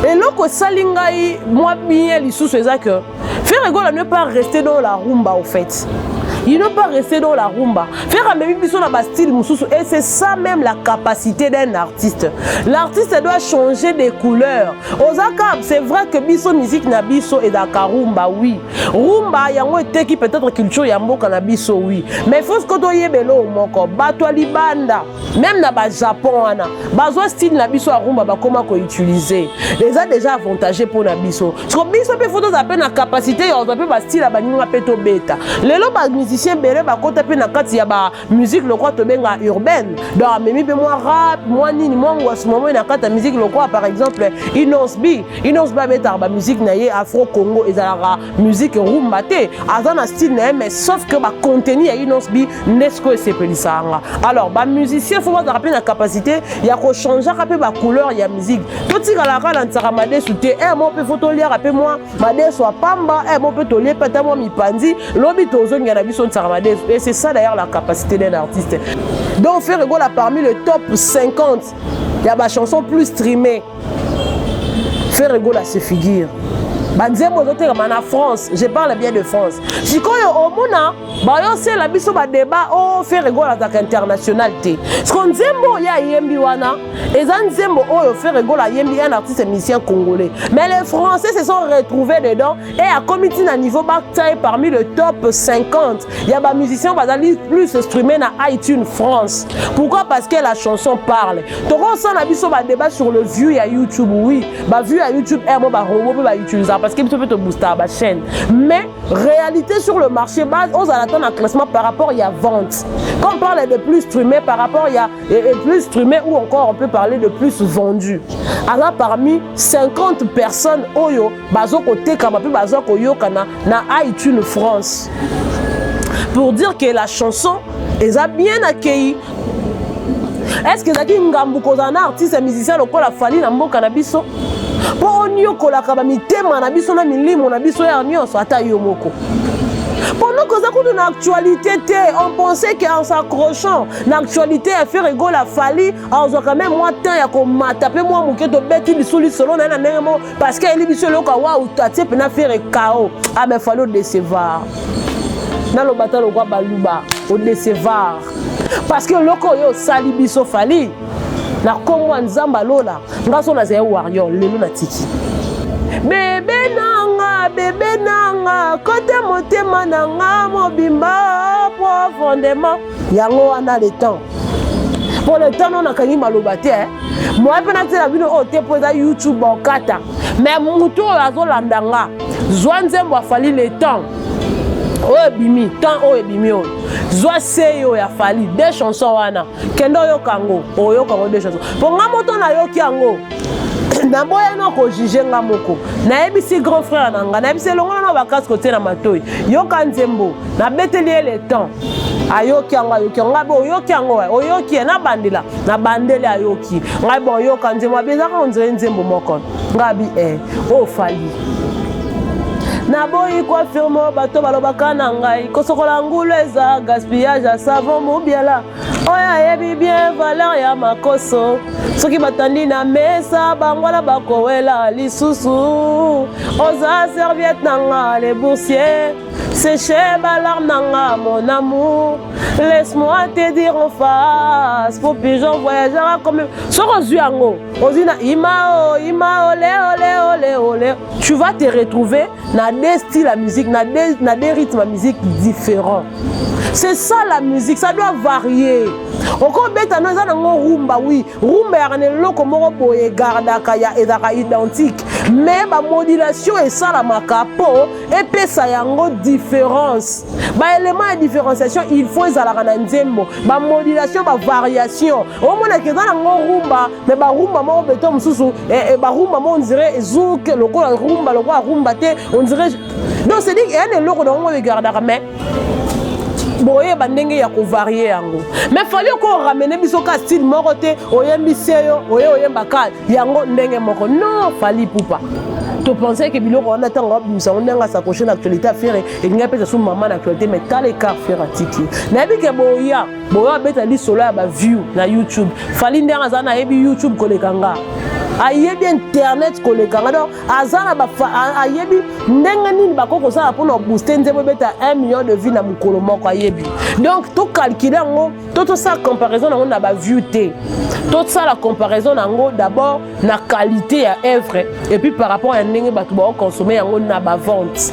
Et loko salingai moi bien les sous c'est que faire rigolo ne pas rester dans la rumba au fait. Il ne pas rester dans la rumba. Faire un même biso na style mususu et c'est ça même la capacité d'un artiste. L'artiste doit changer des couleurs. Ozaka, c'est vrai que biso musique na biso et daka rumba oui. Rumba yango était qui peut-être culture yamboka na biso oui. Mais faut que to yebelo moko bato libanda même na ba Japon ana. Bazo style na biso a rumba ba comment ko utiliser. Les a déjà avantagé pour na biso. Parce que biso pe photos appel na capacité on peut ba style ba ninga peto beta. Lelo ba musicien bele ba kota pe na kati ya ba musique le quoi to benga urbaine. Donc memi pe moi rap, moi nini moi en ce moment na kata musique le quoi par exemple Inosbi beta ba musique na ye Afro Congo et la musique rumba te. Azana style na mais sauf que ba contenu ya Inosbi nesco c'est pelisanga. Alors ba musicien faut pas rappeler la capacité ya ko changer rapper ba couleur ya musique. Tout si la kala ntaka made souté moi pe photo lire rapper moi made soit pamba moi pe to lire peut-être moi mi pandi lobi tozo ngana biso ntaka made et c'est ça d'ailleurs la capacité d'un artiste. Donc faire rigolo parmi le top 50 il y a ba chanson plus streamée. Faire rigolo à se figure. Banzembo zote kama na France, je parle bien de France. Sikoyo omona, ba yo c'est la biso ba débat o faire rigolo attaque international te. Ce qu'on nzembo ya yembi wana, ezan nzembo o faire rigolo yembi un artiste musicien congolais. Mais les Français se sont retrouvés dedans et à comité na niveau bataille parmi le top 50. Il y a ba musiciens bazali plus streamé na iTunes France. Pourquoi? Parce que la chanson parle. Toko ça na biso ba débat sur le view ya YouTube oui. Ba view ya YouTube mo ba robot ba utiliser parce que tu peux te booster à la chaîne. Mais réalité sur le marché base, on attend un classement par rapport à vente. Quand on parle de plus streamé par rapport à plus streamé ou encore on peut parler de plus vendu. Alors parmi 50 personnes oyo bazo côté kamapi bazo koyo kana na iTunes France. Pour dire que la chanson est bien accueillie. Est-ce que zaki ngambu kozana artiste musicien lokola fali na mboka na biso? Pour on kola kabami tema na biso na milimo na biso ya nyonso ata yo moko. Pendant que ça coûte une actualité, on pensait qu'en s'accrochant, l'actualité a fait rigoler la fali, on a quand même moins de temps à comme taper moi mon cœur de bête il sous selon un élément parce qu'elle est mission le kawa ou taté pena faire chaos. Ah mais fallo décevoir. Dans le bataille le roi baluba au décevoir. Parce que loko yo sali biso fali. Na komo nzamba lola ngaso na zé warrior lelo na tiki bébé nanga côté motema nanga mobimba profondément yango wana le temps pour le temps on a kangi maloba te moi pena te la bino o te poza YouTube okata mais muto azo landanga zwanzembo afali le temps oh bimi temps oh bimi oh Zoa seyo ya fali deux chansons wana kendo yo kango oyo kango deux chansons pour nga moto na yo kiango na boya na ko juger nga moko na ebisi grand frère nanga na ebisi longola na bakas côté na matoyi yo kanzembo na beteli le temps ayoki anga yoki nga bo yoki ango oyoki na bandela na bandele ayoki nga bo yo kanzembo bezaka onzere nzembo moko ngabi o fali na boyi kwa firmo bato balobaka na ngai kosokola ngulu eza gaspillage ya savon mobiala oya yebi bien valeur ya makoso soki batandi na mesa bangola bakowela lisusu oza serviette nanga les boursiers sécher balarme nanga mon amour laisse-moi te dire en face pour pigeon voyagera comme soko zuango ozina imao ole ole tu vas te retrouver na des styles la musique na des rythmes de musique différents. C'est ça la musique, ça doit varier. Encore bête na rumba oui, rumba ya ne loko moko boye gardaka ya ezaka identique. Mais ba modulation et ça la makapo et pe ça yango différence. Ba élément de différenciation, il faut ezalaka na nzembo. Ba modulation ba variation. Au moins que dans rumba, mais ba rumba moko beto mususu et ba rumba mo on dirait zouk loko rumba te on dirait donc c'est dit il y a des loko dans mo gardaka mais boye bandenge ya ko varier yango mais fallait ko ramener biso ka style moko te oyembiseyo oyembaka yango ndenge moko non fali poupa to penser que biloko on attend ngabimisa on nga s'accrocher l'actualité à faire et nga peut sur maman l'actualité mais t'as les car faire atiki na bi ke boya beta li solo ya ba view na YouTube fali ndenga za na yebi YouTube kolekanga ayebi internet kolekanga donc azana ba ayebi ndenge nini bakoko sala pour no booster nzembo beta 1 million de vues na mukolo moko ayebi donc to calculer ngo to ça comparaison nango na ba view té tout ça la comparaison nango d'abord na qualité ya œuvre et puis par rapport à ndenge batu ba consommer yango na ba vente.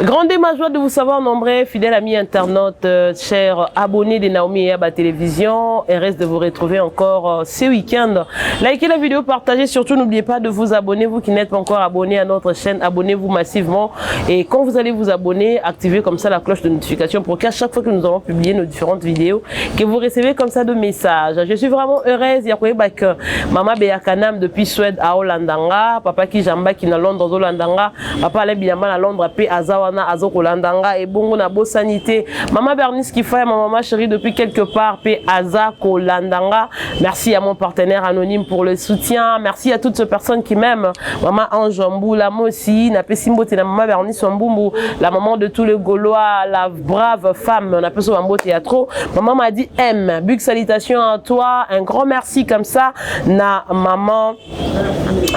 Grande ma joie de vous savoir nombreux, fidèles amis internautes, chers abonnés de Naomi et Abba Télévision. Et reste de vous retrouver encore ce week-end. Likez la vidéo, partagez, surtout n'oubliez pas de vous abonner. Vous qui n'êtes pas encore abonnés à notre chaîne, abonnez-vous massivement. Et quand vous allez vous abonner, activez comme ça la cloche de notification pour qu'à chaque fois que nous allons publier nos différentes vidéos, que vous recevez comme ça de messages. Je suis vraiment heureuse. Il y a que Maman Beyakanam depuis Suède à Hollandanga, Papa qui Jamba qui na Londres Hollandanga, Papa Lebinama à Londres à Azawa Azoko Landanga et bongo na sanité. Maman Bernice qui fait maman chérie depuis quelque part P Azako Landanga. Merci à mon partenaire anonyme pour le soutien. Merci à toutes ces personnes qui m'aiment. Maman Ange Mboula moi aussi, na Pesimbote na maman Bernice Mbumbu, la maman de tous les Gaulois, la brave femme, on appelle ça Mbo Théâtre. Maman m'a dit M. Big salutations à toi, un grand merci comme ça na maman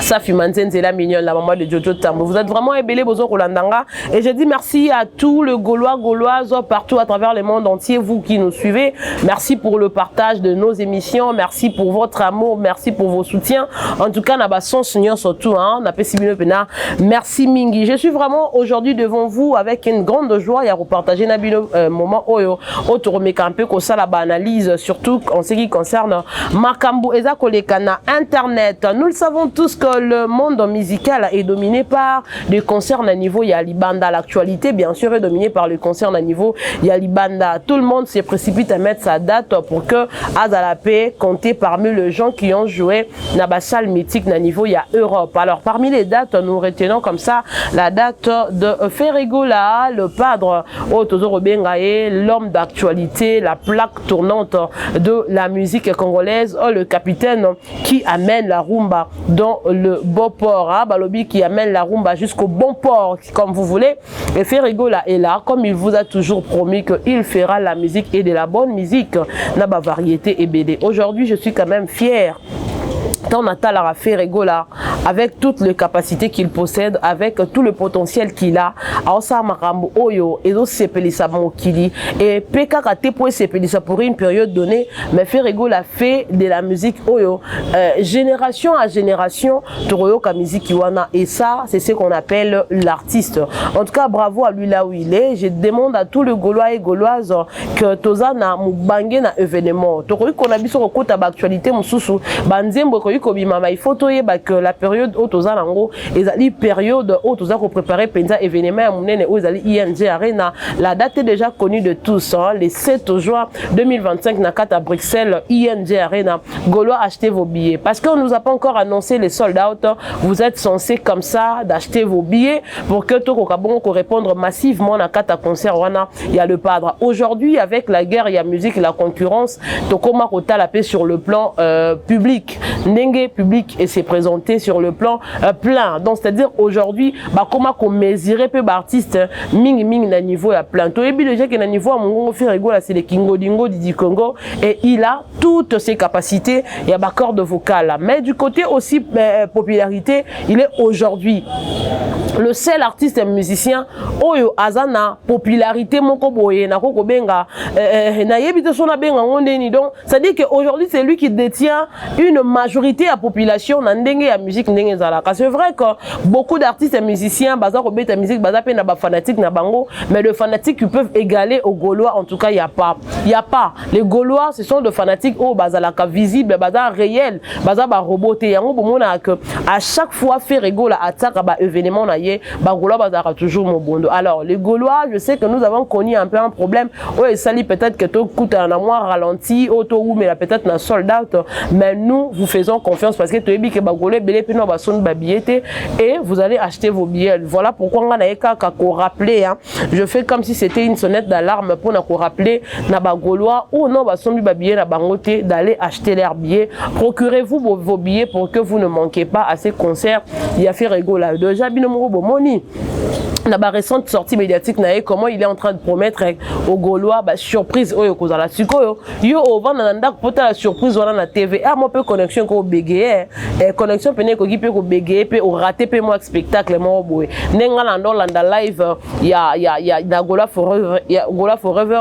Safi Manzen, c'est la mignonne, la maman de Jojo Tambo. Vous êtes vraiment ébélé Bozoko Landanga et je dis merci à tous les Gaulois, Gauloises partout à travers le monde entier, vous qui nous suivez. Merci pour le partage de nos émissions, merci pour votre amour, merci pour vos soutiens. En tout cas, n'a son seigneur surtout, hein, n'a pas si bien pena. Merci Mingi. Je suis vraiment aujourd'hui devant vous avec une grande joie à repartager Nabino moment oyo autoromeka un peu comme ça la analyse surtout en ce qui concerne Makambu Eza Kolekana internet. Nous le savons tous que le monde musical est dominé par des concerts à niveau Yalibanda. L'actualité, bien sûr, est dominée par les concerts à niveau Yalibanda. Tout le monde se précipite à mettre sa date pour que Azalapé compte parmi les gens qui ont joué dans la salle mythique à niveau Europe. Alors, parmi les dates, nous retenons comme ça la date de Ferregola, le padre Otozoro Bengaye, l'homme d'actualité, la plaque tournante de la musique congolaise, le capitaine qui amène la rumba dans le beau port, hein, Balobi qui amène la rumba jusqu'au bon port, comme vous voulez. Et Ferregola est là, comme il vous a toujours promis qu'il fera la musique et de la bonne musique, la variété et BD. Aujourd'hui, je suis quand même fier. Tant Natal a fait Ferregola avec toutes les capacités qu'il possède, avec tout le potentiel qu'il a. Aosa Marambo Oyo et Sepelisa Mokili et PK Katepo Sepelisa pour une période donnée, mais Ferregola fait de la musique Oyo génération à génération Toroyo ka musique Iwana et ça c'est ce qu'on appelle l'artiste. En tout cas bravo à lui là où il est. Je demande à tous les Gaulois et Gauloises que Tozana Mubangé na événement. Toroyo qu'on a vu sur le côté d'actualité Moussoussou Banzembo il faut que la période où tu as la période où tu as préparé penza événement où ING Arena, la date est déjà connue de tous, hein, le 7 juin 2025 à Bruxelles, ING Arena. Gaulois, achetez vos billets parce qu'on ne nous a pas encore annoncé les sold out. Vous êtes censés comme ça d'acheter vos billets pour que tout le répondre massivement à Kata concert. Il y a le padre. Aujourd'hui, avec la guerre, il y a musique, la concurrence, Tokoma Kota la paix sur le plan public. Ndenge public et s'est présenté sur le plan plein. Donc c'est-à-dire aujourd'hui, bah comment qu'on mesurer peu artiste ming na niveau à plein. Toi et bien déjà que na niveau à mon Ferregola c'est le Kingo Dingo Didi Congo et il a toutes ses capacités et à bas corde vocale. Mais du côté aussi popularité, il est aujourd'hui le seul artiste et musicien oyo azana popularité moko boye na koko benga na yebite sona benga ngondeni. Donc ça dit que aujourd'hui c'est lui qui détient une majorité à population na ndenge ya musique ndenge zalaka. C'est vrai que beaucoup d'artistes et musiciens baza ko beta musique baza pe na ba fanatique na bango, mais les fanatiques qui peuvent égaler aux Gaulois en tout cas il y a pas les Gaulois ce sont des fanatiques au bazalaka visible baza réel baza ba roboté yango bomona que à chaque fois Ferregola attaque ba événement na ye ba Gaulois bazaka toujours mobondo. Alors les Gaulois, je sais que nous avons connu un peu un problème ouais sali peut-être que tout coûte un mois ralenti auto ou mais peut-être na sold out, mais nous vous faisons confiance parce que tu es bien que Bagolé belé puis non ba son babiété et vous allez acheter vos billets. Voilà pourquoi on a eka ko rappeler hein. Je fais comme si c'était une sonnette d'alarme pour na ko rappeler na Bagolois ou non ba son babié na bangoté d'aller acheter leurs billets. Procurez-vous vos billets pour que vous ne manquez pas à ces concerts. Il y a Ferregola déjà bino bomoni na ba récente sortie médiatique na comment il est en train de promettre aux Gaulois ba surprise oyo kozala sikoyo yo ovanda ndak pota la surprise wana na TV moi peu connexion ko bégayer connexion pene ko gipe ko bégayer pe o rater pe moi spectacle mo boy nenga na ndo landa live ya na Gola Forever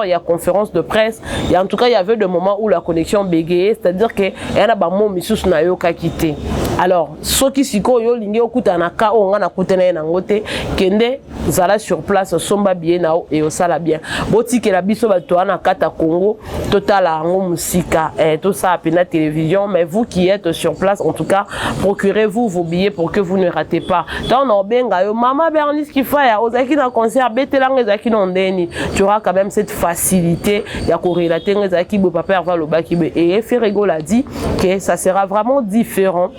il y a conférence de presse et en tout cas il y avait des moments où la connexion bégayait, c'est-à-dire que y a ba mo misus na yo ka quitté. Alors soki sikoyo lingi okuta na ka o nga na kutena na ngote kende zala sur place somba bien na et au sala bien boti que la biso bato na kata Congo total a ngo musika tout ça à la télévision mais vous qui êtes sur place en tout cas procurez-vous vos billets pour que vous ne ratez pas dans no benga yo mama Bernice qui fait ozaki na concert betelanga ezaki ndeni tu auras quand même cette facilité ya ko relater ezaki bo papa va le baki et Ferrego l'a dit que ça sera vraiment différent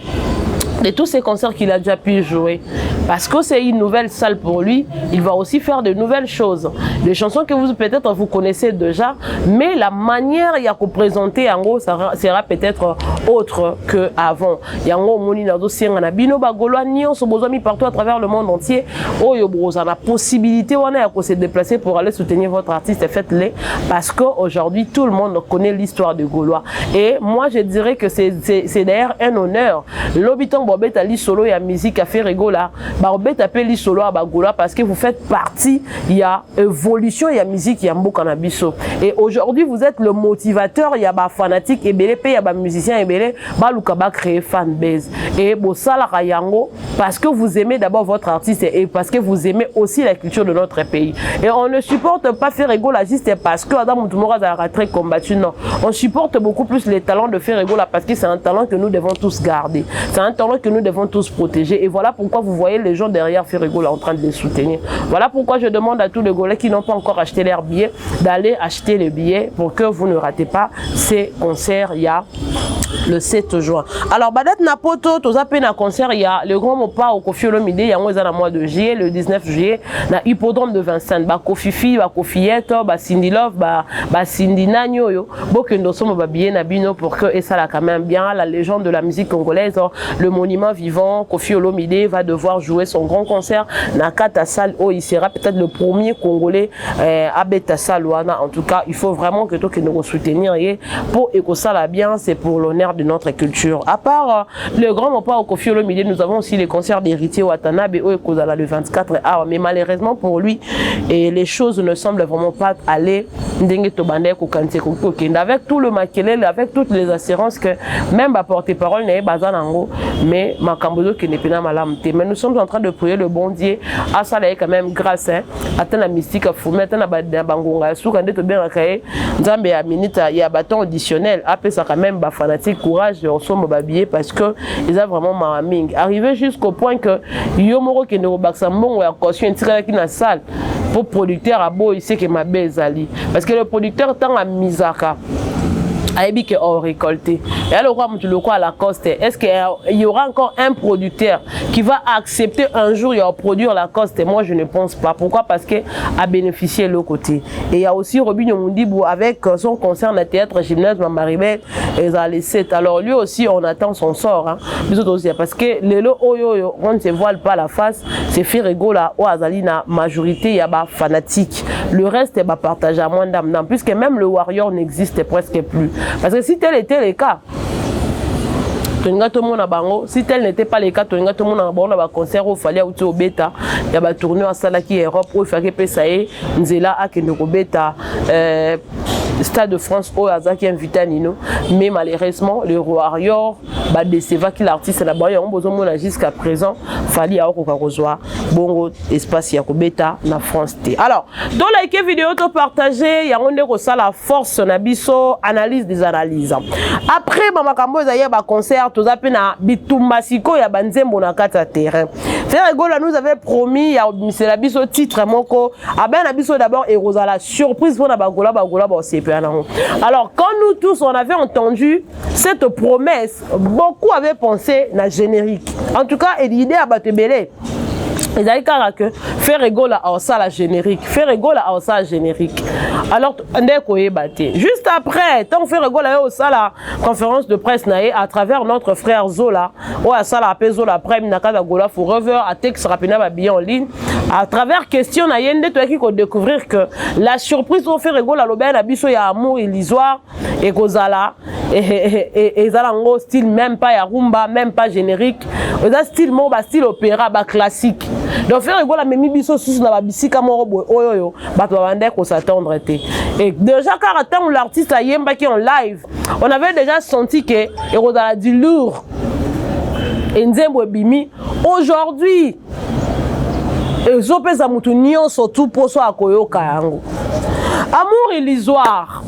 de tous ces concerts qu'il a déjà pu jouer. Parce que c'est une nouvelle salle pour lui, il va aussi faire de nouvelles choses. Des chansons que vous peut-être vous connaissez déjà, mais la manière il y a qu'on présenter en gros sera peut-être autre qu'avant. Yango moni na dossier na bino bagolwa nion so bozomi partout à travers le monde entier. Oyo broza la possibilité on a de se déplacer pour aller soutenir votre artiste, faites-le parce que aujourd'hui tout le monde connaît l'histoire de Gaulois. Et moi je dirais que c'est d'ailleurs un honneur. L'habitant Bobeta li solo ya musique a fait rigola. Bobeta pe li solo à Bagola parce que vous faites partie il y a évolution il y a musique il y a mboka na biso. Et aujourd'hui vous êtes le motivateur il y a ba fanatique et belé pe il y a ba musicien et belé ba luka ba créer fan base. Et bo sala yango parce que vous aimez d'abord votre artiste et parce que vous aimez aussi la culture de notre pays. Et on ne supporte pas faire rigola juste parce que Adam Moutoumora a très combattu non. On supporte beaucoup plus les talents de faire rigola parce que c'est un talent que nous devons tous garder. C'est un talent que nous devons tous protéger. Et voilà pourquoi vous voyez les gens derrière Ferrego là en train de les soutenir. Voilà pourquoi je demande à tous les Gaulais qui n'ont pas encore acheté leurs billets d'aller acheter les billets pour que vous ne ratez pas ces concerts. Il y a le 7 juin. Alors, Badat Napoto, tous à peine à concert, il y a le grand Mopa au Kofi Olomide, il y a un mois de juillet, le 19 juillet, na hippodrome de Vincennes, ba Kofi Fi, ba Kofi Yeto, ba Cindy Love, ba Cindy Nagno, yo, Bokendo Somo, ba bien Nabino pour que, et ça là quand même bien, la légende de la musique congolaise, le monument vivant, Kofi Olomide va devoir jouer son grand concert, na Kata Salle, oh, il sera peut-être le premier Congolais à Beta Salouana. En tout cas, il faut vraiment que toi qui nous soutenir et pour Ekosala bien, c'est pour l'honneur de notre culture. À part le grand Mopa au Kofi Olomide, nous avons aussi les concerts d'Héritier Watanabe au Ekozala le 24 août. Mais malheureusement pour lui, et les choses ne semblent vraiment pas aller avec tout le maquillage, avec toutes les assurances que même à porte-parole n'est pas en mais ma cambozo qui n'est pas malamte. Mais nous sommes en train de prier le bon Dieu à ça là quand même grâce à la mystique à fou maintenant à bangonga sous quand tu bien cahier nzambe à minute il y a bâton additionnel après ça quand même ba fanatique courage on somme babiller parce que ils ont vraiment maraming arrivé jusqu'au point que yomoro qui ne rebaksa mbongo ya caution tiré qui na salle pour producteur à beau il sait que ma bezali parce que le producteur tant à misaka Aïbi qui ont récolté. Et alors, à la Coste, est-ce qu'il y aura encore un producteur qui va accepter un jour de produire la Coste? Moi, je ne pense pas. Pourquoi? Parce qu'il a bénéficié de l'autre côté. Et il y a aussi Robin Yomundibou avec son concert de théâtre gymnase Mamaribel et les 7. Alors, lui aussi, on attend son sort. Hein. Parce que les lots, on ne se voile pas la face. C'est Ferrego là, où Azali, la majorité, il y a des fanatiques. Le reste, est partagé à moins d'âme. Puisque même le Warrior n'existe presque plus. Parce que si tel était le cas, si tel n'était pas le cas, tout le monde a un concert où il fallait aller au bêta, il y a un tournoi à Salaki Europe où il fallait que ça y est, Nzela a que nous bêta. Stade de France au Azaki invité Nino, mais malheureusement le Warrior bah déceva qu'il l'artiste là-bas on besoin jusqu'à présent fallait avoir kokakozwa bongo espace ya kobeta na France T. Alors dans la vidéo to partager ya on ko ça la force na biso analyse des analyses. Après ba makambo za ba concert to zape na bitumba siko ya banzembo na kata terrain. Ferrego là nous avait promis ya c'est la biso titre moko a ben na biso d'abord et Rosala surprise pour na bagola aussi. Alors, quand nous tous, on avait entendu cette promesse, beaucoup avaient pensé à la générique. En tout cas, l'idée à Batebele. Ils avaient dit que Ferrego là a ça la générique. Ferrego là a ça la générique. Alors, juste après, tant fait rigoler au la conférence de presse à travers notre frère Zola, ou à ça la Zola après Nakada Gola Forever, à texte rapidement bien en ligne, à travers question na yende toi qui faut découvrir que la surprise au fait rigoler l'obé na biso ya amour illusoire et kozala et zalango style même pas ya rumba, même pas générique, ça style mo ba style opéra ba classique. Donc faire rigoler même biso sous na ba bisika mo robo oyoyo, ba to bande ko s'attendre té. Et déjà quand l'artiste a yemba qui en live, on avait déjà senti que il du lourd. Et Nzembo Bimi aujourd'hui ezopeza mutu nyonso tout poso akoyoka yango. Amour illusoire.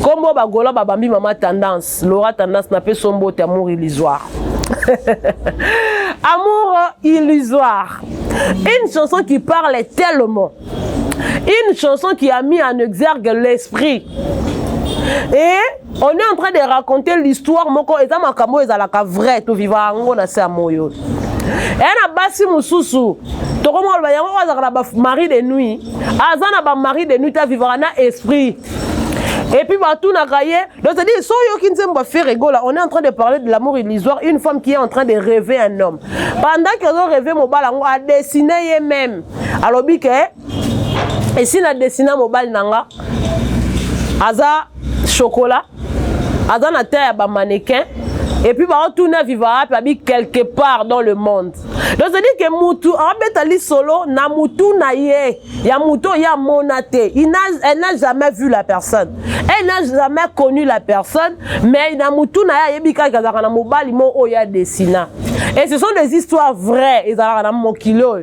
Comme bagola babambi mama tendance, Laura tendance n'a pas son beau amour illusoire. Amour illusoire. Une chanson qui parle tellement. Une chanson qui a mis en exergue l'esprit. Et on est en train de raconter l'histoire moko eza makambo ezalaka vrai to vivre ngo na sa moyo. Et na basi mususu to komo ba yango azaka ba mari de nuit, azana ba mari de nuit ta vivre na esprit. Et puis tout na kaye, donc c'est dire so yo ki nzemba faire rigoler, on est en train de parler de l'amour illusoire, une femme qui est en train de rêver un homme. Pendant qu'elle a rêvé mobile ngo a dessiner même. Alors bi que et si na dessiner mobile nanga aza chocolat, aza na terre ba mannequin et puis ba retourner vivre quelque part dans le monde. Donc ça dit que mutu abetali solo na mutu na ye ya mutu ya monate. Elle n'a jamais vu la personne. Elle n'a jamais connu la personne, mais na mutu na ya yebika kazaka na mobali mo oya dessina. Et ce sont des histoires vraies et ça na mokilo.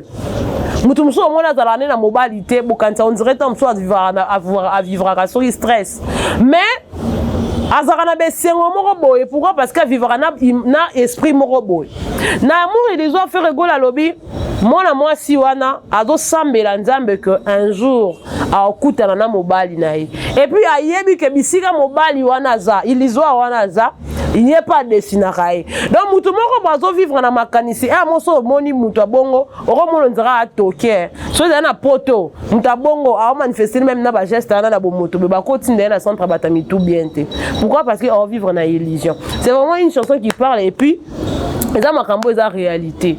Mutu muso mona zalane na mobilité bokanza on dirait tant soit à vivre à sur stress. Mais azarana besengo moko boye pourquoi parce que vivre na esprit moko boye. Na amour ils ont fait rigoler lobby. Moi si wana azo sambela nzambe que un jour a okutana na mobali na ye. Et puis ayebi ke bisika mobali wana za ilizoa wana za il n'y a pas de sinaraï. Donc, mutu moko bazo vivre na makanisi. Eh, moso moni mutu bongo. Oro mono ndra atoke. So na poto. Mutu bongo a manifester même na ba geste na bo moto. Ba continue na centre batami tout bien te. Pourquoi? Parce que on vivre na illusion. C'est vraiment une chanson qui parle et puis ça makambo eza réalité.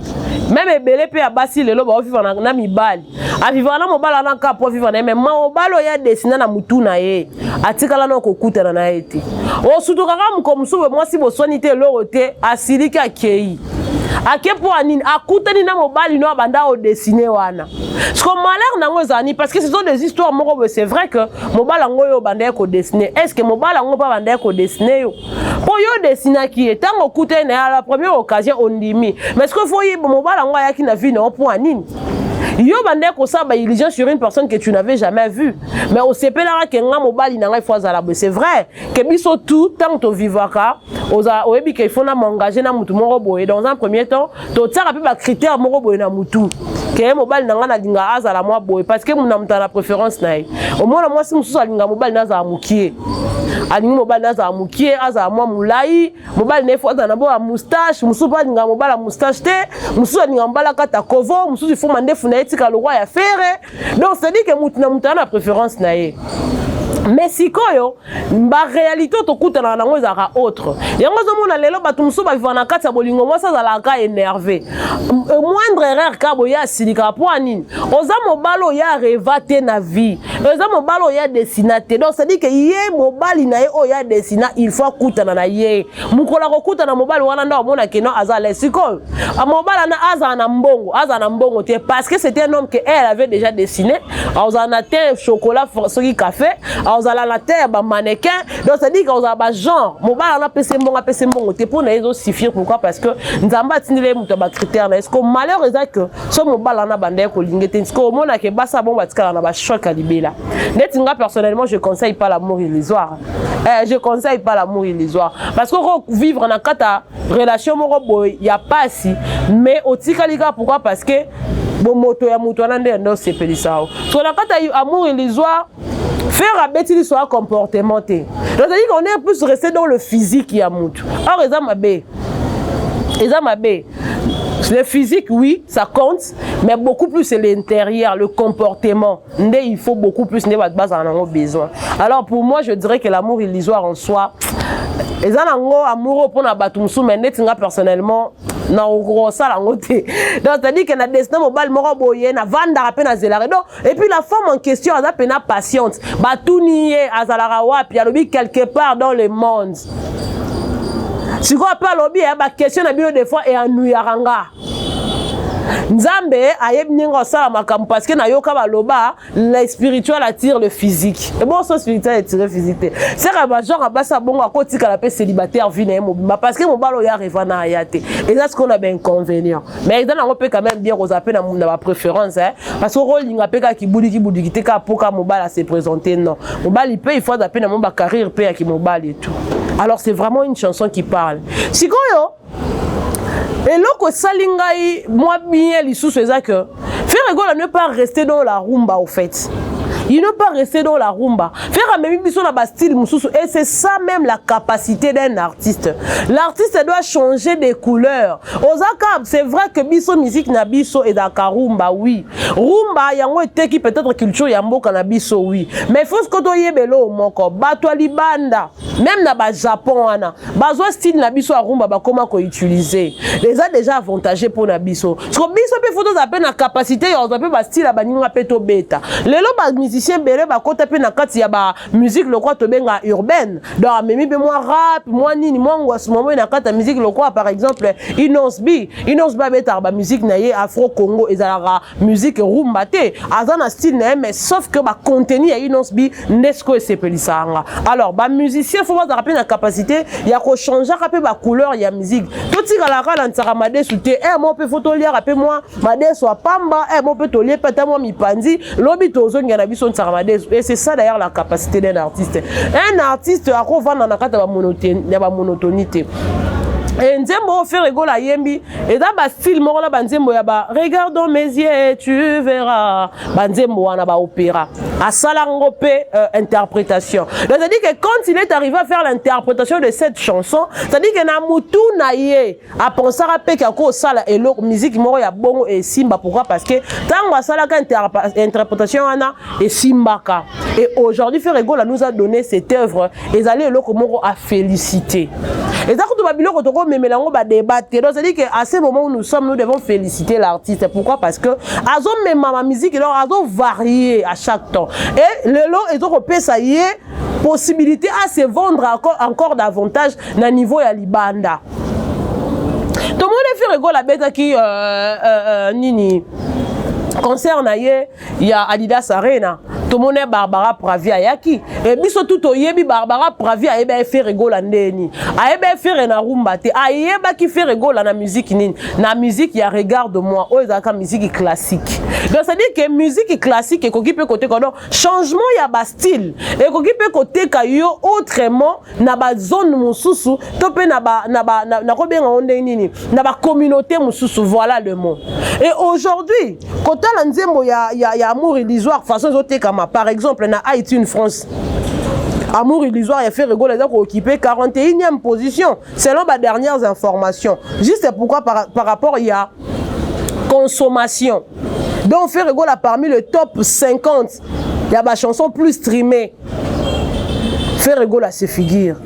Même ebele pe abasi lelo ba vivre na mibali. A vivre na mobala na ka po vivre na même mobalo ya dessiner na mutu na ye. Atikala na kokutana na ete. O sutu kaka mukomsu moi si bosoni te lorote asili ka kei. Akepo anine akutani na mobali no banda o dessiner wana. Ce qu'on malheur nango zani parce que ce sont des histoires moko c'est vrai que mobala ngoyo banda ko dessiner. Est-ce que mobala ngo pas banda ko dessiner yo? Pour yo dessiner qui est tant okute na la première occasion on dimi. Mais ce que faut y mobala ngo ya ki na vie no point anine. Yo bande ko sa ba illusion sur une personne que tu n'avais jamais vue. Mais au CPLA que nga mobali na ngai fois zala c'est vrai que biso tout tant to vivaka oza oyebi que il faut na m'engager na mutu moko boye dans un premier temps to tsaka pe ba critère moko boye na mutu que mobali na nga na linga azala moi boye parce que muna muta la préférence na ye au moins moi si musu alinga mobali na za mukie alingi mobali na za mukie aza moi mulai mobali na fois na bo moustache musu ba linga mobali moustache te musu alinga mbala kata kovo musu il faut mandefu na etika le roi ya faire donc c'est dit que mutu na préférence na ye. Mais si koyo ba réalité to kutana na ngo zaka autre yango zo mona lelo batu muso ba vivana kati ya bolingo moi ça zala ka énervé moindre erreur ka boya silika po anine oza mobalo ya revate na vie oza mobalo ya dessinaté donc ça dit que yé mobali na ye o ya dessina il faut kutana na ye mukola ko kutana mobali wana ndo mona ke non azala siko mobala na azana mbongo te parce que c'était un homme que elle avait déjà dessiné azana te chocolat soki café azala la terre ba mannequin donc ça dit qu'on a ba genre mobala na pese mbongo te pour na ezo suffire pourquoi parce que nzamba tindile muto ba critère est-ce que malheur est que so mobala na bande ko lingete est-ce que mona ke basa bon batikala na ba choc à libela netinga personnellement je conseille pas l'amour illusoire je conseille pas l'amour illusoire parce que vivre na kata relation moko boy y a pas si mais otikalika pourquoi parce que bon moto ya muto na ndo sepelisa so na kata amour illusoire faire abeti l'histoire comportementé. Donc c'est-à-dire qu'on est plus resté dans le physique ya mutu. Or eza mabe. Le physique, oui, ça compte, mais beaucoup plus c'est l'intérieur, le comportement. Il faut beaucoup plus de base en besoin. Alors pour moi, je dirais que l'amour illusoire en soi, et ça amour pour na batumsu, mais personnellement, na gros ça la ngote. Donc c'est-à-dire que na destin mobile moko boye na vanda rapé na zelare. Donc et puis la femme en question elle a peine patiente. Batunié azalara wapi alobi quelque part dans le monde. Si quoi pas lobby ba question na bio des fois et ennuyaranga. Nzambe ayeb ningo sala makambo parce que na yoka baloba le spirituel attire le physique. Et bon, son spirituel attire le physique. C'est que genre abasa bongo akotika la paix célibataire vie na mobima parce que mon balo ya revana ayate. Et là ce qu'on a bien inconvénient. Mais dans on peut quand même bien aux appels na ma préférence hein parce que rolling apeka ki boudi te ka poka mobile à se présenter non. Mobile il peut il faut appeler na mon ba carrière paix qui mobile et tout. Alors c'est vraiment une chanson qui parle. Sikoyo et loko salingai moi bien les sous c'est que faire rigolo ne pas rester dans la rumba au fait. Il ne pas rester dans la rumba. Faire un même biso na ba style mususu et c'est ça même la capacité d'un artiste. L'artiste doit changer de couleurs. Ozaka c'est vrai que biso musique na biso et da rumba oui. Rumba yango était qui peut-être culture yambo kana biso oui. Mais faut que to yebelo moko bato libanda même na ba Japon ana. Bazo style na biso a rumba ba comment ko utiliser. Les a déjà avantagé pour na biso. Parce que biso pe photos appel na capacité yo pe ba style ba ninga pe to beta. Lelo ba musicien belé ba kota pe na kati ya ba musique le quoi to benga urbaine. Donc memi be moi rap, moi nini moi ngwa moment na kata musique le quoi par exemple Inos ba beta ba musique na ye Afro Congo ezala musique rumba te. Azana style na mais sauf que ba contenu ya Inos bi nesco et sepelisanga. Alors ba musicien faut pas rappeler la capacité il y a ko changer rappeler ba couleur ya musique. Tout tika la kala ntaka made souté moi peut photo lire rappeler moi made soit pamba moi peut to lier peut moi mi pandi lobi tozo ngana biso ntaka made et c'est ça d'ailleurs la capacité d'un artiste. Un artiste a ko vendre na kata ba monotonité. Et nzembo fait rigoler yembi et dans ba style moko la banzembo ya ba regarde dans mes yeux tu verras banzembo wana ba opéra à salango pe interprétation. C'est-à-dire que quand il est arrivé à faire l'interprétation de cette chanson, c'est-à-dire que na mutu na ye a pensé à pe ko sala et l'autre musique moko ya bongo et simba pourquoi parce que tango sala ka interprétation wana et simbaka. Et aujourd'hui fait rigoler nous a donné cette œuvre et allez l'autre moko a félicité. Et ça que babilo ko mais mélango ba débattre. Donc c'est-à-dire qu'à ce moment où nous sommes, nous devons féliciter l'artiste. Pourquoi? Parce que azo même ma musique alors azo varié à chaque temps. Et le lot ils ont repéré ça y est possibilité à se vendre encore davantage na niveau ya libanda. Tout le monde fait rigoler la bête qui nini concert na ye ya Adidas Arena. Tout le monde est Barbara Pravi ayaki et biso tout oyebi Barbara Pravi ayeba fait rigola ndeni ayeba fait na rumba te ayeba qui fait rigola na musique nini na musique ya regarde-moi o ezaka musique classique. Donc ça dit que musique classique et koki peut côté kono changement ya ba style et koki peut côté ka yo autrement na ba zone mususu to pe na ko benga onde nini na ba communauté mususu voilà le mot. Et aujourd'hui côté la nzembo ya amour illusoire façon zote comme par exemple, na iTunes France, Amour illusoire a fait rigoler les gens qui occupent 41e position selon les dernières informations. Juste pourquoi par rapport il y a consommation. Donc on fait rigoler parmi le top 50. Il y a des chansons plus streamées. Fait rigoler à ces figures.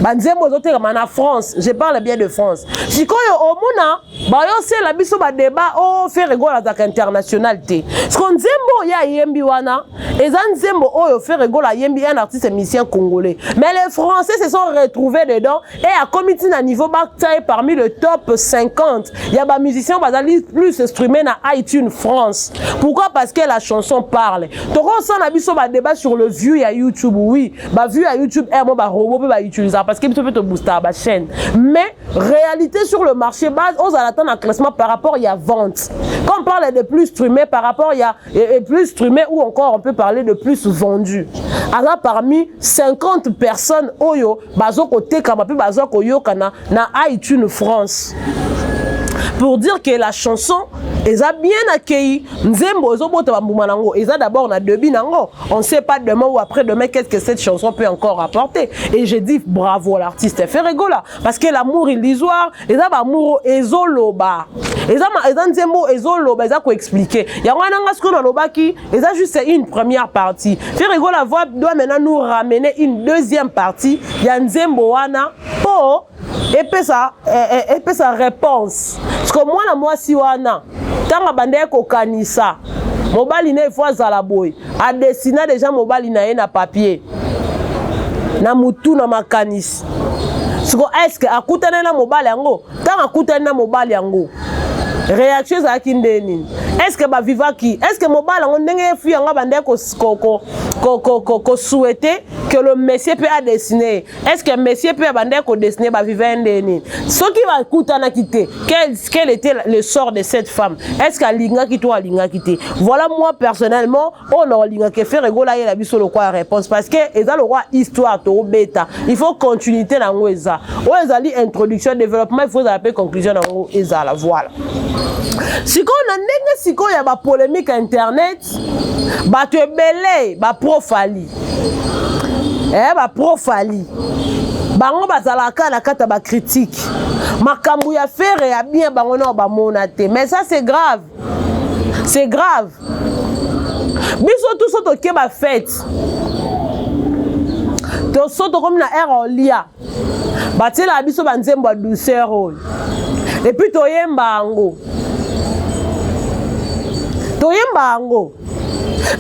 Banzembo zote comme en France, je parle bien de France. Si quand au mona, bah yo c'est la biso ba débat oh fait rigoler à la internationalité. Ce qu'on nzembo ya yembi wana, et nzembo oh yo fait rigoler à yembi un artiste musicien congolais. Mais les Français se sont retrouvés dedans et à comité à niveau bataille parmi le top 50. Il y a des musiciens bazali plus streamés na iTunes France. Pourquoi? Parce que la chanson parle. Donc on s'en a biso ba débat sur le view à YouTube oui, ba view à YouTube moi ba robot peut ba utiliser parce qu'il peut te booster à la chaîne. Mais réalité sur le marché base, on attend un classement par rapport il y a vente. Quand on parle de plus streamé par rapport il y a plus streamé ou encore on peut parler de plus vendu. Alors parmi 50 personnes oyo bazo côté comme plus bazo koyo kana na iTunes France. pour dire que la chanson est bien accueillie. Nzembo ezobota bambuma nango, eza d'abord na début nango. On ne sait pas demain ou après-demain qu'est-ce que cette chanson peut encore apporter. Et je dis bravo à l'artiste Ferregola parce que l'amour illusoire, eza ba amour ezoloba. Eza nzembo ezoloba, eza ko expliquer. Yango nanga ce qu'on a lobaki, eza juste une première partie. Ferregola doit maintenant nous ramener une deuxième partie. Ya nzembo wana po et puis sa réponse. Parce que moi si wana tanga bande ko kanisa. Mobali ne fois zala boy. A dessiner déjà mobali na na papier. Na mutu na makanis. Est-ce que akutana na mobali yango? Tanga akutana na mobali yango. Réaction za kindeni. Est-ce que ba vivaki? Est-ce que mobali yango ndenge fu yanga bande ko souhaiter que le monsieur peut a dessiner? Est-ce que monsieur peut bande ko dessiner ba vivendeni? Ce qui va kutana quitter. Quel était le sort de cette femme? Est-ce qu'elle linga kito a linga quitter? Voilà moi personnellement, on a linga que faire Ferregola la biso le quoi réponse parce que eza le roi histoire to bêta. Il faut continuité na ngoeza. Oeza li introduction développement, il faut appeler conclusion na ngoeza la voilà. Si on a nenge si ko ya ba polémique internet, ba te belé, ba profali. Ba profali. Bango bazalaka na kata ba critique. Makambu ya faire ya bien bango na ba monate. Mais ça c'est grave. C'est grave. Biso tout ça to ke ba fête. To soto comme na air lia. Batela biso banzembo douceur. Et puis to yemba ngo. Toyemba ango.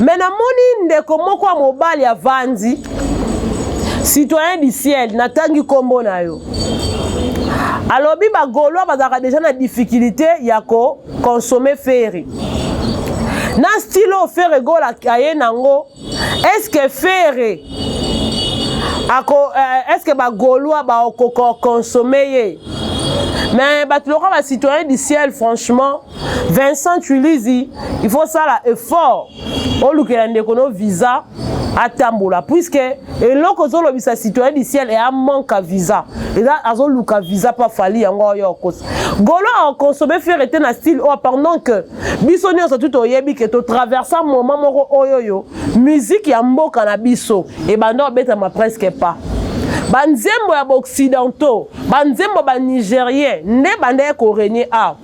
Mais na moni ndeko moko wa mobali ya vandi citoyen du ciel natangi kombo na yo. Alobi ba golo bazaka déjà na difficulté ya ko consommer ferry. Na stilo Ferregola kaye nango. Est-ce que ferry est-ce que ba golo ba ko consommer ye? Mais les citoyens du ciel, franchement, Vincent Tulizi, il faut ça là, effort. On look à un visa à Tamboula, puisque le citoyen du ciel est un manque à visa. Et là, ils ont look à visa pas fallu encore yokos. Golo a consommé faire était dans style pendant que bisoni on tout au yebi que tu traverses un moment moko oyoyo musique ya mboka na biso et bando beta ma presque pas. Banzembo ya occidentaux, banzembo ba nigérien, ne bande ko régner a.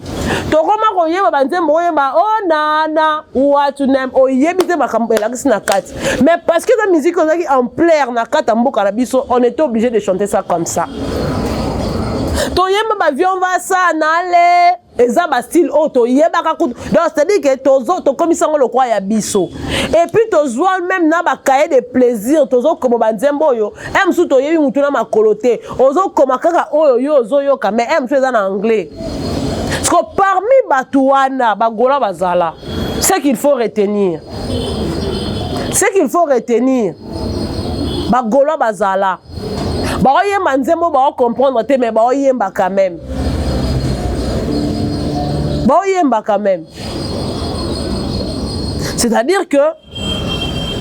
To koma ko yeba banzembo yeba oh nana ou tu n'aimes oh yebite makambo la kisi na kati. Mais parce que la musique on a qui en plaire na kata mboka na biso, on était obligé de chanter ça comme ça. To yeba ba vion va ça nale eza ba style auto yeba ka kutu. Donc c'est-à-dire que to comme ça on le croit ya biso. Et puis to zoa même na ba cahier de plaisir tozo comme banzembo yo. Em su to yebi mutu na makolote. Ozo koma kaka oyo yo ozo yo ka mais em su eza en anglais. Parce que parmi batuana bagola bazala, ce qu'il faut retenir. Ce qu'il faut retenir. Bagola bazala. Ba yemba nzembo ba comprendre te mais ba yemba quand même. Ba yemba quand même. C'est-à-dire que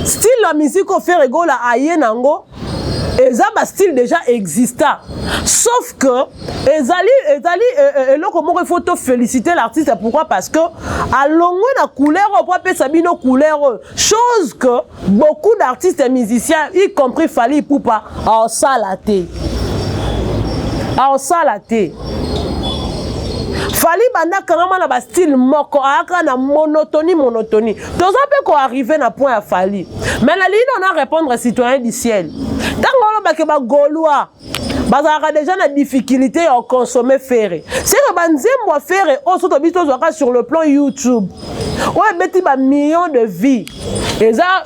style la musique au Ferregola aye nango eza ba style déjà existant. Sauf que il faut te féliciter l'artiste. Pourquoi? Parce que à longue na couleur on peut appeler sabino couleur chose que beaucoup d'artistes et musiciens y compris Fally Ipupa en salaté. En salaté. Fally banda carrément na ba style moko aka na monotonie. Tous peu ko arriver na point à Fally. Mais la ligne on a répondre citoyen du ciel. Tango ba ke ba goloa bazaka déjà na difficulté à consommer ferré. C'est que banzembo ferré on se tobi sur le plan YouTube. Ouais beti ba millions de vies. Et ça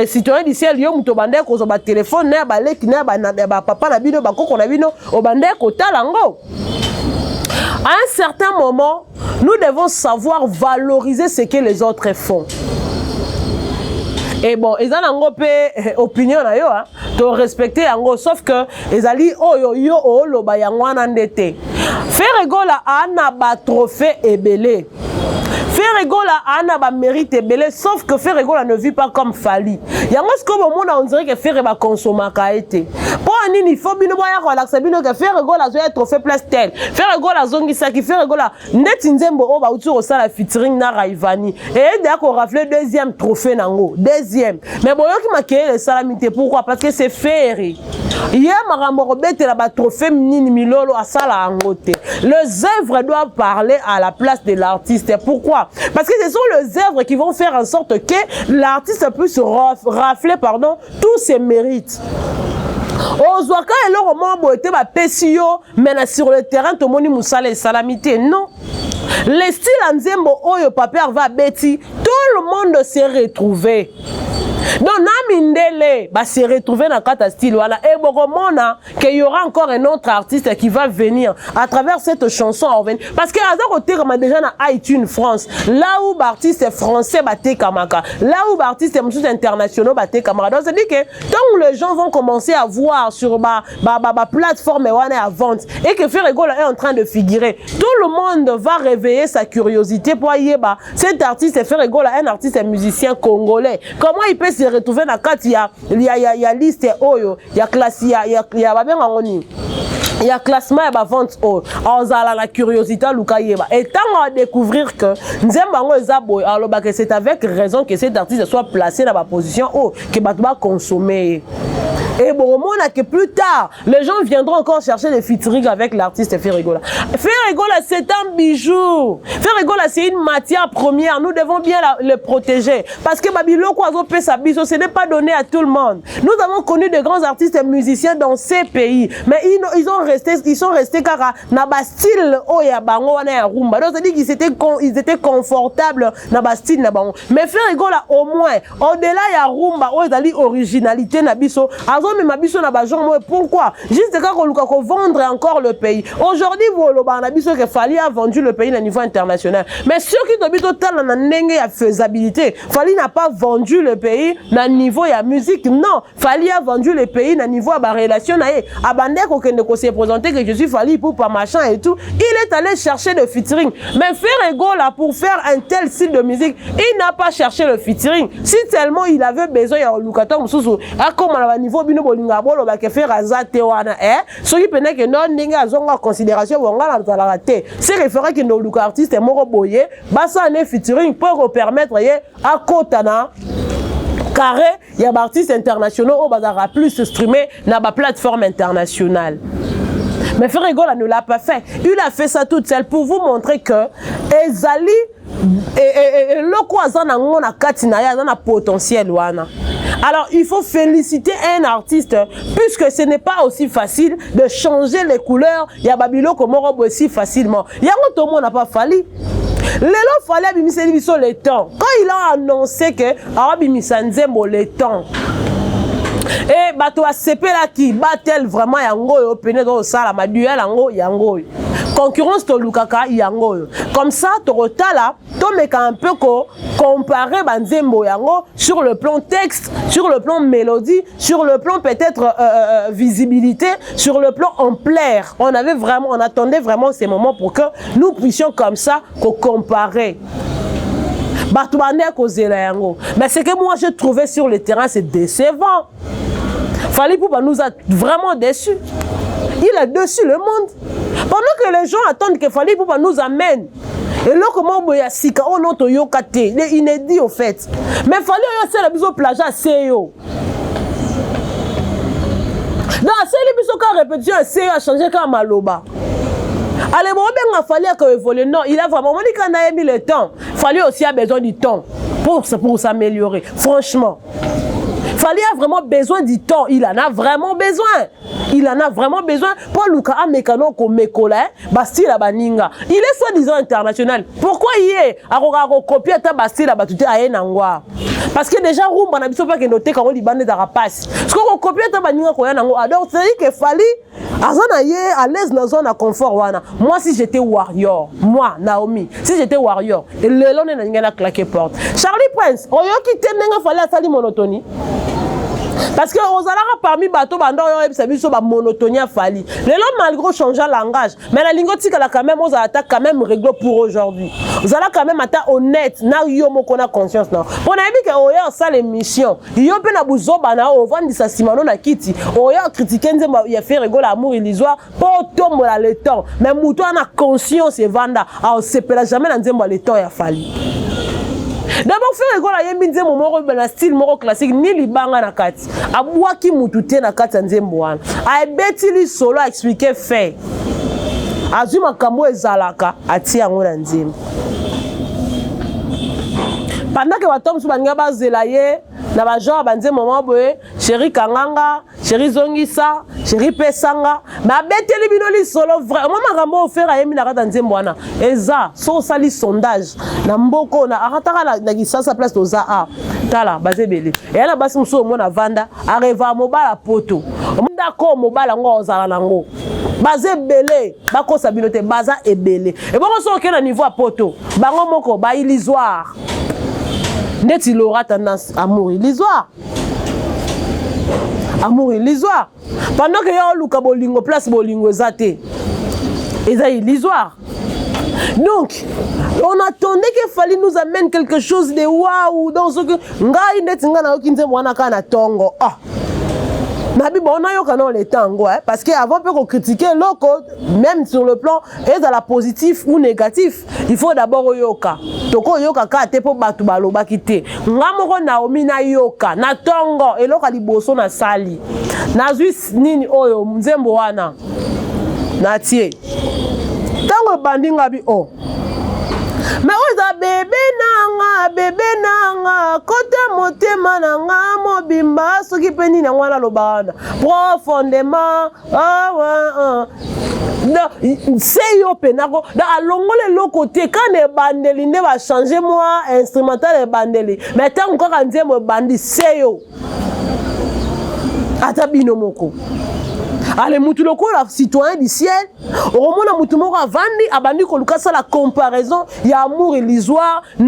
citoyen du ciel yo muto bande ko zo ba téléphone na ba leki na ba papa na bino ba koko na bino o bande ko talango. À un certain moment, nous devons savoir valoriser ce que les autres font. Et bon, ils ont une opinion, de respecter, sauf que ils ont dit, oh, lo ba yangwana ndete. Ferregola a ba trophée et belé. Ferregola a ba mérite et belé, sauf que Ferregola ne vit pas comme Fally. Yango ce que on dirait que Ferre va consommer kaete. Pour nini il faut bino boya ko laksa bino que faire rigola zo être fait place tel faire rigola zongisa qui faire rigola net nzembo o ba uti ko sala featuring na Rayvanny et dès qu'on rafle deuxième trophée nango deuxième mais boyo qui maquille les salamité pourquoi parce que c'est féeri hier marambo robete la ba trophée nini milolo à sala angote les œuvres doivent parler à la place de l'artiste pourquoi parce que ce sont les œuvres qui vont faire en sorte que l'artiste puisse rafler pardon tous ses mérites. Ozwaka et le roman boité ba pesio mais sur le terrain to moni musala et salamité non les styles nzembo oyo papier va beti tout le monde s'est retrouvé. Donc, Namindele va se retrouver dans le style. Voilà. Et Boromona, qu'il y aura encore un autre artiste qui va venir à travers cette chanson. Parce que Azar a déjà dans iTunes France, là où l'artiste français battait Kamaka, là où l'artiste international battait Kamaka. Donc, c'est-à-dire que tant les gens vont commencer à voir sur ma plateforme à vente et que Ferregola est en train de figurer, tout le monde va réveiller sa curiosité pour y aller. Cet artiste Ferregola est un artiste musicien congolais. Comment il peut se retrouver dans il y a liste oyo il y a classe il y a classement et vente oh la curiosité lukayeba et tant à découvrir que nzembango ezabo alors que c'est avec raison que cet artiste soit placé dans la position oh que va consommer. Et bon, on a que plus tard, les gens viendront encore chercher des featuring avec l'artiste Ferregola. Ferregola, c'est un bijou. Ferregola, c'est une matière première. Nous devons bien le protéger. Parce que Babylon, ce n'est pas donné à tout le monde. Nous avons connu de grands artistes et musiciens dans ces pays. Mais ils sont restés car dans le style Oyabango et Rumba. Donc, c'est-à-dire qu'ils étaient confortables dans le style Nabango. Mais Ferregola, au moins, au-delà de la Rumba, il y a originalité Nabiso. Pourquoi? Juste quand on vendre encore le pays. Aujourd'hui, Fali a vendu le pays au niveau international. Mais ceux qui ont total en faisabilité, Fali n'a pas vendu le pays au niveau de la musique. Non, Fali a vendu le pays au niveau de la relation. Abandé qu'on s'est présenté que je suis Fali pour pas machin et tout. Il est allé chercher le featuring. Mais Ferregola pour faire un tel style de musique, il n'a pas cherché le featuring. Si tellement il avait besoin de Lukaton Moussou, à comme à niveau bino bolinga bolo ba ke faire azate wana so qui pene que non ninga azonga considération bonga na la raté c'est référent que no luka artiste moko boye ba ça ne featuring pour permettre à kotana carré il y a artistes internationaux au bazara plus streamer na ba plateforme internationale. Mais Ferregola ne l'a pas fait. Il a fait ça toute seule pour vous montrer que Ezali et le quoi ça na katina ya na potentiel wana. Alors, il faut féliciter un artiste, puisque ce n'est pas aussi facile de changer les couleurs. Il y a Babylon comme robe aussi facilement. Il y a tout le monde n'a pas fallu. L'élo fallait abimiser les temps. Quand il a annoncé que abimisa nzembo les temps. Et bato a sepé là qui battel vraiment yango yo pené dans sala ma duel yango yango. Concurrence to lukaka yango. Comme ça to rotala to meka un peu comparer banzembo yango sur le plan texte, sur le plan mélodie, sur le plan peut-être visibilité, sur le plan ampleur. On attendait vraiment ces moments pour que nous puissions comme ça comparer. Mais ce que moi j'ai trouvé sur le terrain, c'est décevant. Fali Poupa nous a vraiment déçus. Il a déçu le monde. Pendant que les gens attendent que Fali Poupa nous amène. Et là, comment on a sika, on a toyokate, il est inédit au fait. Mais Fali Poupa a besoin de plage à CEO. Non, c'est le répétition, CEO a changé comme Maloba. Allez, bon, il a fallu qu'il évolue. Non, il a vraiment dit qu'on a mis le temps. Il fallait aussi avoir besoin du temps pour s'améliorer. Franchement. Il fallait vraiment besoin du temps. Il en a vraiment besoin. Il en a vraiment besoin. Pour Luka Amekano Komekola, Bastille à Baninga. Il est soi-disant international. Pourquoi il est à copier ta Bastille à Batute à Enangwa? Parce que déjà, Rumba n'a pas que noter quand on libane d'Arapace. Parce qu'on copie ta Baninga Koyanangwa. Donc, c'est-à-dire qu'il fallait à l'aise dans zone à confort. Moi, si j'étais warrior, moi, Naomi, si j'étais warrior, et le long n'a claqué porte. Charlie Prince, on y a quitté n'a fallait à sali monotonie. Parce que aux alara parmi bateau bando yo ebisa biso ba monotonie fali. Lelo malgré changer langage, mais la lingoti kala quand même aux attaques quand même réglo pour aujourd'hui. Vous allez quand même être honnête, na yo moko na conscience na. On a dit que oya ça l'émission. Yo pe na buzoba na o vandi sa simano na kiti. Oya critiquer nzemba ya fait rigoler amour illusoire pour tomber la le temps. Mais muto na conscience e vanda, a se pela jamais na nzemba le temps ya fali. D'abord faire rigola yembi nzembo moko na style moko classique ni libanga na kati abwaki mutu te na kati nzembo wana aebeti li solo a expliquer fait azwi makambo ezalaka ati yango na nzembo pendant que bato mosusu baninga bazela ye na bagenre banzembo moko boye chéri kanganga chéri zongisa chéri pesanga babeteli bino li solo vraiment makambo ofere ayembi na kati ya nzembo wana eza so osali sondage na mboko na akataka na kisasa place toza a tala bazebele eya na basi mosusu omona vanda areva mobala poto ndako mobala ngo ozala nango bazebele bakosa bino te baza ebele ebongo so okena niveau ya poto bango moko ba illusoire ndeti l'aura tendance amour illusoire. Amour illusoire. Pendant que y'a luka bolingo place bolingo zate. Et ça illusoire. Donc, on attendait qu'il fallait nous amener quelque chose de waouh dans ce que ngai ndeti ngana okinze mwana kana tongo. Ah. Nabi bon on a yo kana le tango parce que avant peut critiquer loko même sur le plan et dans la positif ou négatif, il faut d'abord yoka. Toko yoka ka te po batu baloba kite. Ngamoko Naomi na yoka na tongo eloka liboso na sali. Na zwis nini oyo nzembo wana. Na tie. Tango bandinga bi o. Mais oza bébé nanga kote motema nanga mobimba soki peni na ngwana lobana profondément c'est yo penako da alongole lo côté quand les bandeli ne va changer moi instrumental et bandeli mais tant ko kanze mo bandi c'est yo ata bino moko. Allez, mutulo la citoyen du ciel. Au moment où mutumoko a vandi, abandi koluka ça la comparaison, il y a amour illusoire, les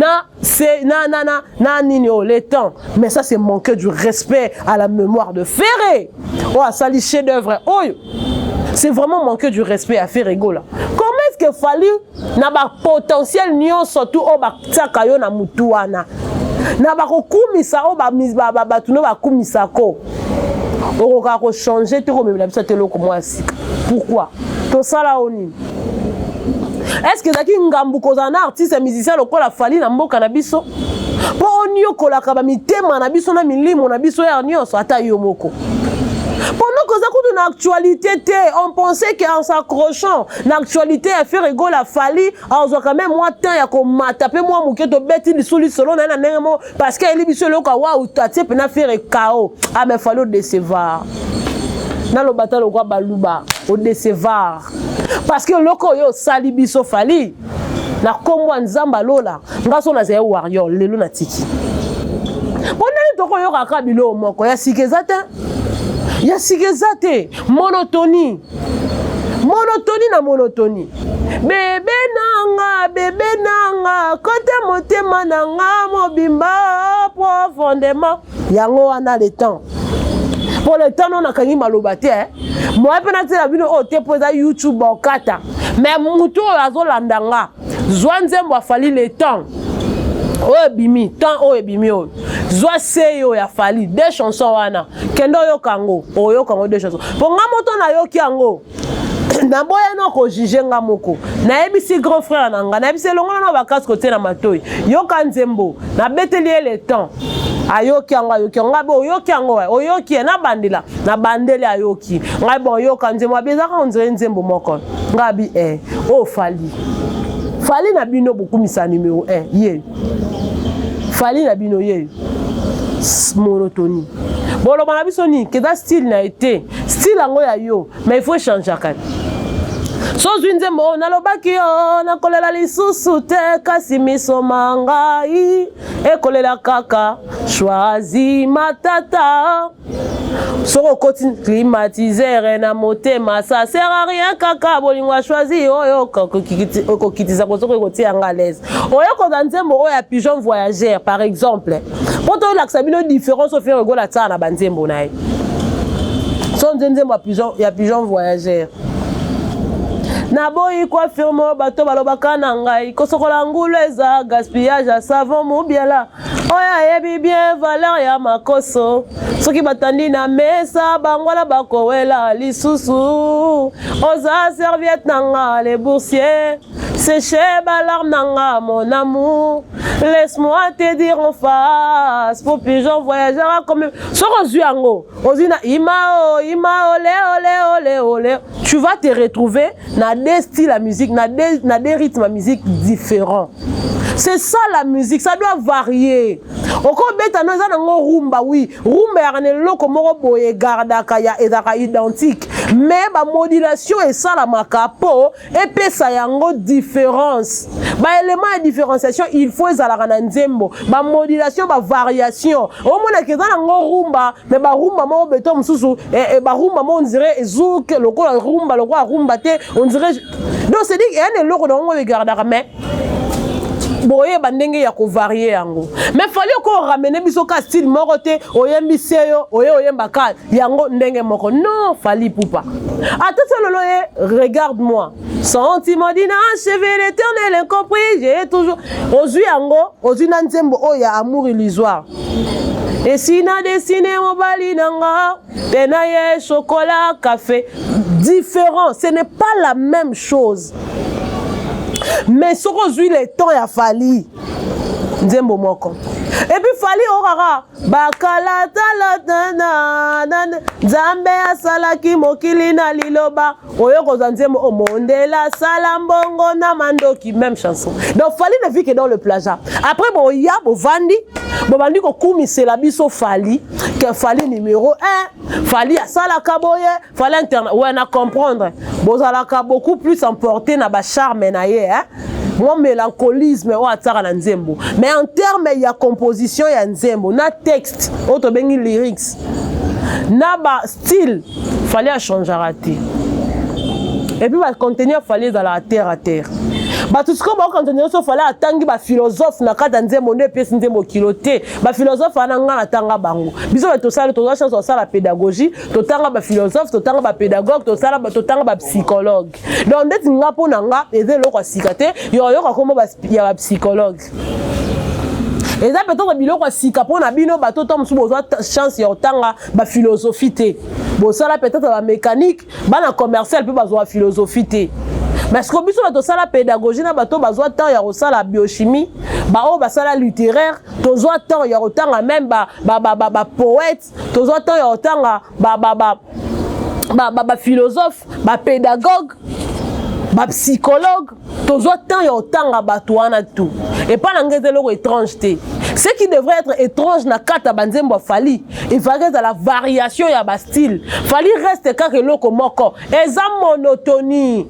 temps. Mais ça c'est manquer du respect à la mémoire de Ferré. Oh, ça les chefs d'œuvre. Oh, c'est vraiment manquer du respect à Ferré là. Comment est-ce qu'il fallait na ba potentiel nion surtout au ba tsakayo na mutuana. Na ba kokumisa o ba tuno ba kumisa ko. On va changer tout comme la te lo comme pourquoi tout ça là oni est-ce que zaki ngambu kozana artiste et musicien lokola fali na mboka na biso po onyo kola ka ba mitema na biso na milimo na biso ya nyonso ata yo moko pendant que ça coûte une actualité on pensait qu'en s'accrochant l'actualité a fait rigoler la fali on a quand même moi temps ya ko mataper moi muketo beti lisuli solo na nemo parce que eli biso loka wa utatie pena faire chaos ah mais fallait décevoir na lo batalo kwa baluba au décevoir parce que loko yo sali biso fali na kombo nzamba lola ngaso na zé warrior lelo na tiki bonani toko yo kaka bilo moko ya sikezata ya sikezate monotonie na monotonie bébé nanga kote motema nanga mobimba profondément yango wana le temps pour le temps on a kangi malobate moi penate la bino o te poza YouTube okata mais muto azolandanga zwanzembo afali le temps oh bimi tant oh bimi oh zwa seyo ya fali deux chansons wana kendo yo kango oh yo kango deux chansons pour nga moto na yo kiango na boya no ko juger nga moko na ebisi grand frère nanga na ebisi longola na bakas côté na matoyi yo kanzembo na beteli le temps ayoki anga bo yoki ango oyoki na bandela na bandele ayoki ngai bon yo kanzembo abeza ka onzere nzembo moko ngabi oh fali na bino beaucoup misa numéro 1 ye fali na bino ye monotonie bon le manabiso ni que da style na été style ango ya yo mais il faut changer quand so zwinzembo na lobaki yo na kolela lisusu te kasi miso mangai e kolela kaka choisi matata Soko continue climatiseur na motema ça sert à rien kaka bolingwa choisi oyo kokitiza kosoko kotia nga à l'aise. Oyo ko nzembo oyo ya pigeon voyageur par exemple. Poto la sabino différence au faire gola tsana banzembo nae. Son nzembo ya pigeon voyageur. Naboyi kwa firmo bato balobaka na ngai kosokola ngulu eza gaspillage ya savon mubiala oya yebi bien valeur ya makoso soki batandi na mesa bangwala bakowela lisusu oza serviette nanga les boursiers sécher balarme nanga mon amour laisse-moi te dire en face pour pigeon voyageur comme soko zuango ozina imao ole ole tu vas te retrouver na des styles à musique, na des rythmes à musique différents. C'est ça la musique, ça doit varier. Oko beta no za nango rumba oui, rumba ya ne loko moko boye gardaka ya ezaka identique, mais ba modulation et ça la makapo et pe ça yango différence. Ba élément de différenciation, il faut ezala na nzembo, ba modulation ba variation. O mona ke za nango rumba, mais ba rumba moko beto mususu et ba rumba mo on dirait zouk loko rumba te on dirait donc c'est dit il y a des loko nango gardaka mais boye bandenge ya ko varier yango mais fallait ko ramener biso ka style moko te oyembi seyo oyemba ka yango ndenge moko non fallait poupa attends lolo regarde-moi sentiment d'inachevé l'éternel incompris j'ai toujours ozui yango ozui na nzembo oya amour illusoire et si na dessiné mobali nanga penaye chocolat café différent ce n'est pas la même chose. Mais ce qu'on a le temps a fallu. Nzembo moko. Et puis fali orara bakala talatana Nzambe asalaki mokili na liloba oyo kozanzemo omondela salambongo na mandoki même chanson. Donc fali ne vit que dans le plagiat. Après bon ya bo vandi bo bandi ko kumisela biso fali que fali numéro 1 fali asalaka boye fali internet ouais na comprendre bozalaka beaucoup plus emporté na ba charme na ye hein. Moi mélancolisme ou atara na nzembo mais en termes il y a composition il y a nzembo na texte auto bengi lyrics na ba style fallait changer à rater et puis va contenir fallait dans la terre à terre ba tout ce qu'on va contenir ça fallait atangi ba philosophe na kata nzembo ne pièce nzembo kiloté ba philosophe ananga na tanga bango biso to sala to chance ça la pédagogie to tanga ba philosophe to tanga ba pédagogue to sala to tanga ba psychologue donc ndeti ngapo nanga ezelo kwa sikate yo kwa komo ba ya ba psychologue. Et ça peut-être biloko sika pona bino bato tom su besoin chance ya otanga ba philosophie té. Bo ça là peut-être ba mécanique, ba na commercial peut besoin philosophie té. Mais ce que biso bato sala pédagogie na bato besoin temps ya osala biochimie, ba o ba sala littéraire, to besoin temps ya otanga même ba poète, to besoin temps ya otanga ba philosophe, ba pédagogue. Ba psychologue, toujours temps et autant à batouana tout. Et pas l'anglais étrangeté. Ce qui devrait être étrange na kata banzembo fali, il va rester à la variation ya ba style. Fali reste quelque loko moko. Et ça monotonie.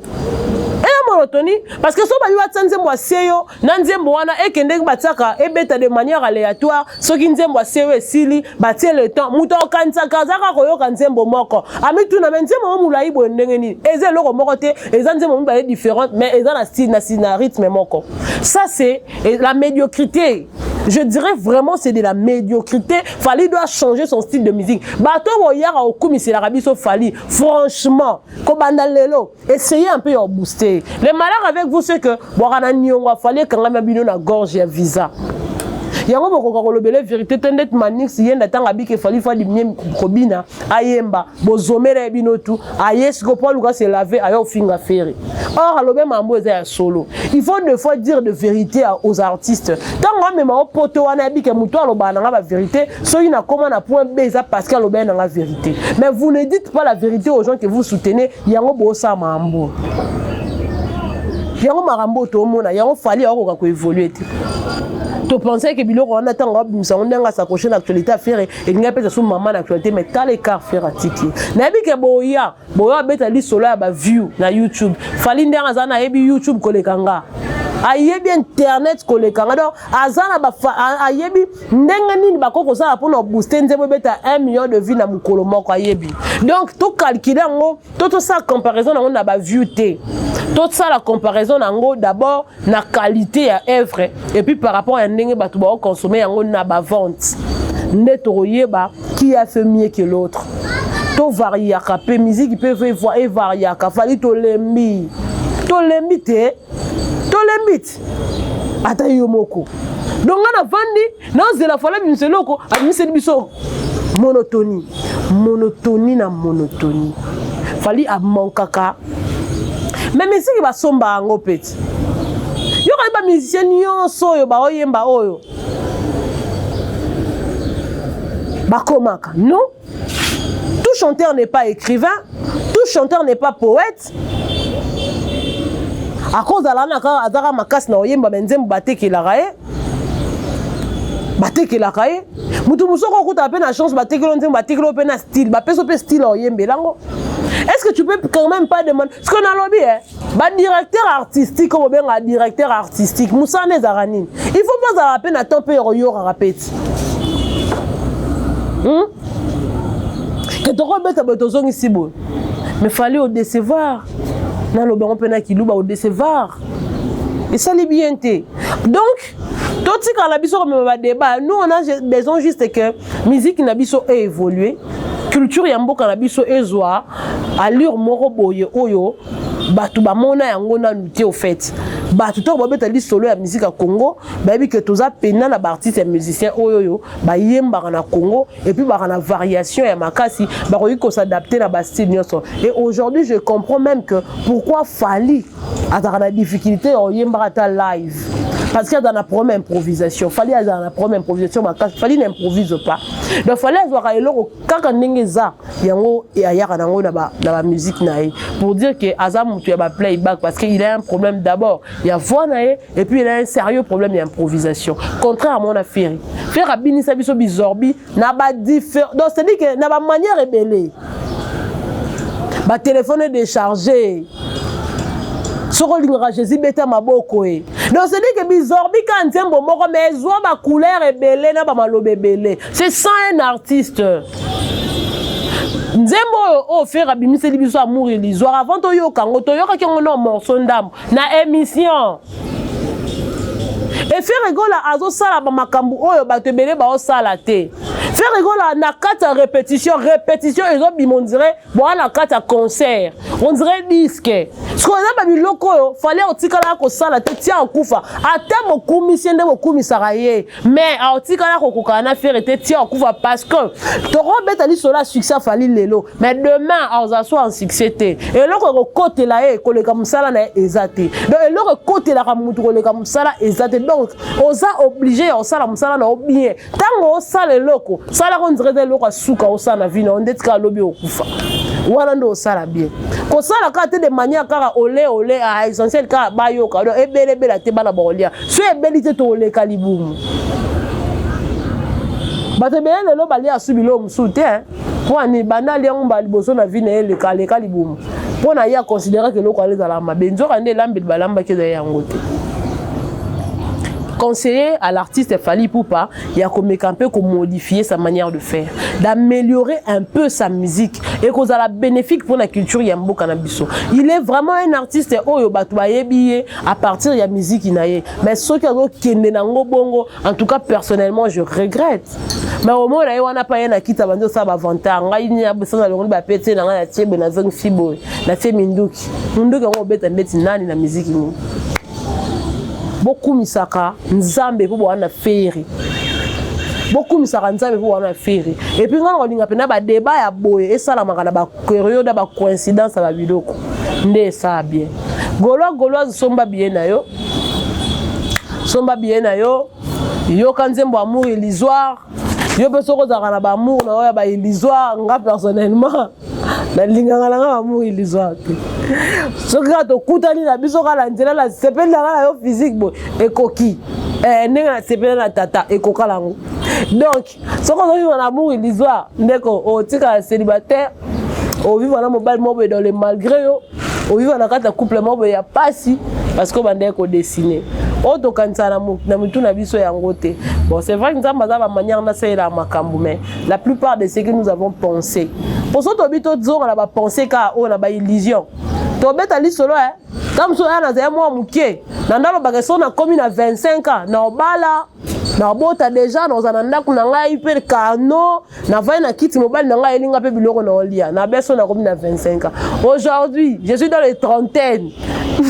Et monotonie parce que so ba biwa tsanzembo seyo, nanzembo wana ekende bataka e beta de manière aléatoire, so ki nzembo seyo esili, batie le temps. Muto kanza kazaka koyoka nzembo moko. Ami tu na nzembo mulai bo ndenge ni. Eze loko moko te, eza nzembo mba différente mais eza na style na rythme moko. Ça c'est la médiocrité. Je dirais vraiment c'est de la médiocrité. Fali doit changer son style de musique. Bato woyara okumi c'est l'Arabie sauf Fali. Franchement, kobanda lelo, essayez un peu de booster. Le malheur avec vous c'est que boarana nyongo fallait quand même bino na gorge ya visa. Yango boko ko lobele vérité tendet manix yenda tanga bike fali fa dimye kobina ayemba bozomere bino tout ayes ko Paul ka se laver ayo finga ferry. Or alobe mambo eza ya solo. Il faut des fois dire de vérité aux artistes. Tant même au poto wana bike muto aloba na ba vérité, so ina comment na point B ça parce qu'alobe na la vérité. Mais vous ne dites pas la vérité aux gens que vous soutenez, yango bo sa mambo. Yango marambo to mona, yango fali ako ko évoluer. Tu pensais que Biloko on attend on a s'accrocher l'actualité à faire et il n'y a pas de maman l'actualité mais t'as les cartes faire à tiki. Nabi que boya beta li solo ba view na YouTube. Fali ndanga zana ebi YouTube kolekanga. ayebi internet kolekanga donc azana ba ayebi ndenga nini bakoko ça pour no booster nzembo beta 1 million de vues na mukolo moko ayebi donc tout calculer ngo tout ça comparaison na on a ba view té tout ça la comparaison ngo d'abord na qualité ya œuvre et puis par rapport à ndenge batu ba consommer ngo na ba vente ndeto yeba qui a fait mieux que l'autre to variaka pe musique peut voir et variaka fali to lembi te to lembit ata yomoko donc on a vandi dans la fala biseloko amiseli biso monotonie na monotonie fali a mankaka mais musique ba somba ngo peti yo ka ba musicien nyonso yo ba oyemba oyo ba komaka non. Tout chanteur n'est pas écrivain, tout chanteur n'est pas poète. À cause de la azara makas na oyemba benzem bateke la rae. Bateke la rae. Mutu musoko kuta pe na chance bateke lo nzem bateke lo pe na style, ba peso pe style oyembe lango. Est-ce que tu peux quand même pas demander ce qu'on a lobby ba directeur artistique comme bien un directeur artistique Moussa Nezaranine. Il faut pas à peine attendre pe yo rapeti. Que tu rebelles à besoin ici bon. Mais fallait au décevoir. Dans le bon pena qui loue au décevoir. Et ça les bien té. Donc, tout ce qu'on a besoin de débat, nous on a besoin juste que musique n'a besoin évoluer, culture yambo qu'on a besoin ézoa, allure moro boye oyo, batu ba mona yango na nuté au fait. Batu to ba betali solo ya musique à Congo, ba bi que toza pena na artiste et musicien oyo ba yemba na Congo et puis ba na variation ya makasi, ba ko s'adapter na ba style nyonso. Et aujourd'hui, je comprends même que pourquoi Fally a la difficulté au yemba ta live. Parce qu'il y a dans la première improvisation, Fally a dans la première improvisation, Fally n'improvise pas. Donc Fally a voir eloko kaka ndengeza yango et ayaka nango na ba musique nae pour dire que Azam tu ba playback parce qu'il a un problème d'abord, il y a voix nae et puis il a un sérieux problème d'improvisation. Contrairement à Ferry. Ferry a binisa biso bizorbi na ba différent. Donc c'est dit que na ba manière rebelle. Ba téléphone est déchargé. Jésus beta maboko e. Donc c'est dit que bizorbi quand nzembo moko mais zoa ba couleur ebele na ba malobe belé. C'est ça un artiste. Nzembo o faire abimiseli biso amour illusoire avant to yo kango to yo ka kengo morceau ndam na émission. Et faire rigola azo sala ba makambu oyo ba tebele ba o sala te. Faire rigola na kata répétition ils ont bim on dirait bon na kata concert on dirait disque ce qu'on a ba biloko yo fallait otikala ko sala te tia okufa ata mokumi sende mokumi saraye mais otikala ko kokana faire te tia okufa parce que to robeta li sola succès fallait lelo mais demain on soit en succès te et loko ko côté la e ko le comme ça na ezate donc et loko côté la kamutu ko le comme ça ezate donc on a obligé on sala musala na bien tango on sala loko sala on dirait loko asuka on sala vie on detka lobi okufa wana ndo sala bien ko sala ka te de manière kaka olé à essentiel ka bayoka donc ebele te bana bolia so ebelité to olé kalibumu batebele lo bali asubilo msute pour ani banali yango bali boso na vie na ele kalibumu pour na ya considérer que loko aleza la mabenzo kande lambe balamba ke za yango te. Conseiller à l'artiste Fally Ipupa, il y a comme un peu modifier sa manière de faire, d'améliorer un peu sa musique et qu'on a la bénéfique pour la culture yambo cannabiso. Il est vraiment un artiste oyo batuaye billet à partir de la musique inaye. Mais ceux qui ont kende nango bongo, en tout cas personnellement je regrette. Mais au moins là on a pas un kita bando ça ba vanta, ngai ni abisa na longo ba pete na nga tie be na zong fibo, na tie minduki. Minduki ngo beta beti nani na musique ni. Beaucoup misaka nzambe pour wana Ferry. Beaucoup misaka nzambe pour wana Ferry. Et puis ngana olinga pena ba débat ya boye et ça la makana ba période ba coïncidence ba biloko. Nde ça bien. Golo somba bien na yo. Somba bien na yo. Yo kanzembo amour illusoire. Yo peso ko zakana ba amour na yo ba illusoire nga personnellement. Na linganga nga amour illusoire. Ce que tu as la biso la nzela la sepel la physique bo ekoki nenga sepel la tata ekoka lango donc ce qu'on a vu en amour illusoire ndeko o tika célibataire o vivre dans mobile mobile dans les malgré yo o vivre dans carte couple mobile ya pasi parce que bande ko dessiner auto kanisa na mutu na biso yango te. Bon, c'est vrai que nous avons ma manière na c'est la makambu, mais la plupart de ce que nous avons pensé pour ça to bito zo na ba penser ka o na ba illusion to beta li solo comme so na za moi muke na ndalo ba so na komi na 25 ans na obala na bota déjà dans un ndako na ngai pe kano na vai na kiti mobile na ngai elinga pe biloko na olia na beso na komi na 25 ans. Aujourd'hui je suis dans les trentaines.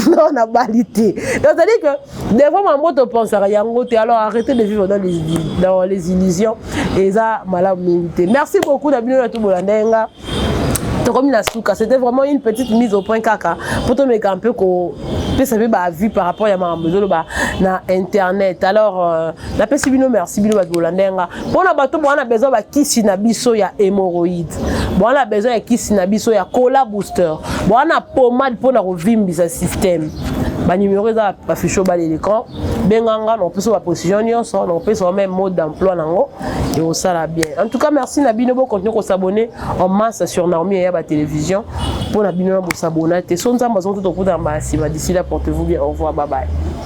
Non, na balité. Donc c'est-à-dire que des fois ma moto pense à rien, alors arrêtez de vivre dans les illusions et ça malade milité. Merci beaucoup d'abonner à tout Bolandenga. C'était vraiment une petite mise au point caca pour te mettre un peu qu'on puisse avoir vu par rapport à ma besoin na internet. Alors la pesibino merci bino Bolandenga. Pour la bateau on a besoin de kisi na biso ya hémorroïde. Bon on a besoin de kisi na biso ya cola booster. Bon on a pommade pour na revimbi système. Ba numéro za affiché au bas de l'écran. Benganga on peut sur la position on peut sur même mode d'emploi nango et on ça bien. En tout cas merci na bino continuer à s'abonner en masse sur Naomi et la télévision pour na bino s'abonner. Te sonza maison tout au coup dans ma d'ici là portez-vous bien, au revoir, bye bye.